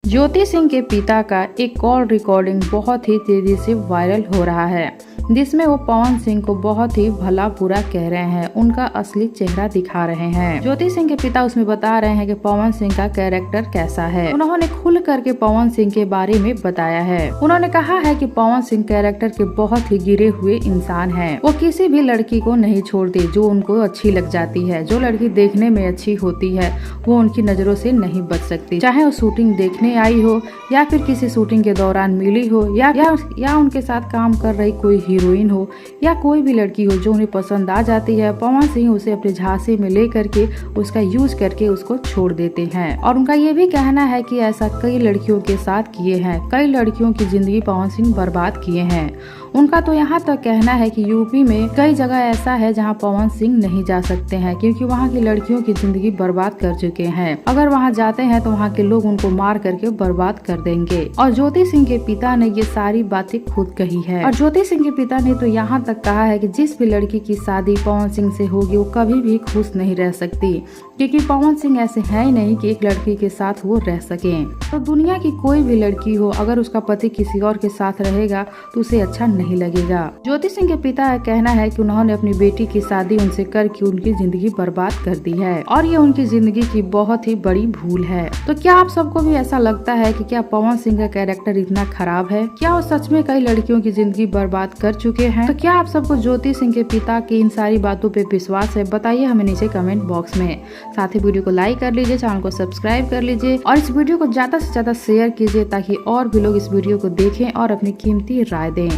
ज्योति सिंह के पिता का एक कॉल रिकॉर्डिंग बहुत ही तेजी से वायरल हो रहा है, जिसमें वो पवन सिंह को बहुत ही भला बुरा कह रहे हैं, उनका असली चेहरा दिखा रहे हैं। ज्योति सिंह के पिता उसमें बता रहे हैं कि पवन सिंह का कैरेक्टर कैसा है। उन्होंने खुल करके पवन सिंह के बारे में बताया है। उन्होंने कहा है कि पवन सिंह कैरेक्टर के बहुत ही गिरे हुए इंसान हैं। वो किसी भी लड़की को नहीं छोड़ते जो उनको अच्छी लग जाती है। जो लड़की देखने में अच्छी होती है वो उनकी नजरों से नहीं बच सकती, चाहे वो शूटिंग देखने आई हो या फिर किसी शूटिंग के दौरान मिली हो या उनके साथ काम कर रही कोई हीरोइन हो या कोई भी लड़की हो जो उन्हें पसंद आ जाती है। पवन सिंह उसे अपने झांसे में ले करके उसका यूज करके उसको छोड़ देते हैं। और उनका ये भी कहना है कि ऐसा कई लड़कियों के साथ किए हैं, कई लड़कियों की जिंदगी पवन सिंह बर्बाद किए हैं। उनका तो यहाँ तक कहना है कि यूपी में कई जगह ऐसा है जहाँ पवन सिंह नहीं जा सकते हैं, क्योंकि वहाँ की लड़कियों की जिंदगी बर्बाद कर चुके हैं। अगर वहाँ जाते हैं तो वहाँ के लोग उनको मार करके बर्बाद कर देंगे। और ज्योति सिंह के पिता ने ये सारी बातें खुद कही है। और ज्योति सिंह के पिता ने तो यहाँ तक कहा है कि जिस भी लड़की की शादी पवन सिंह से होगी वो कभी भी खुश नहीं रह सकती, क्योंकि पवन सिंह ऐसे है ही नहीं कि एक लड़की के साथ वो रह सके। तो दुनिया की कोई भी लड़की हो, अगर उसका पति किसी और के साथ रहेगा तो उसे अच्छा नहीं लगेगा। ज्योति सिंह के पिता का कहना है कि उन्होंने अपनी बेटी की शादी उनसे करके उनकी जिंदगी बर्बाद कर दी है और ये उनकी जिंदगी की बहुत ही बड़ी भूल है। तो क्या आप सबको भी ऐसा लगता है कि क्या पवन सिंह का कैरेक्टर इतना खराब है? क्या वो सच में कई लड़कियों की जिंदगी बर्बाद कर चुके हैं? तो क्या आप सबको ज्योति सिंह के पिता की इन सारी बातों पे विश्वास है? बताइए हमें नीचे कमेंट बॉक्स में। साथ ही वीडियो को लाइक कर लीजिए, चैनल को सब्सक्राइब कर लीजिए और इस वीडियो को ज्यादा से ज्यादा शेयर कीजिए ताकि और भी लोग इस वीडियो को देखें और अपनी कीमती राय दें।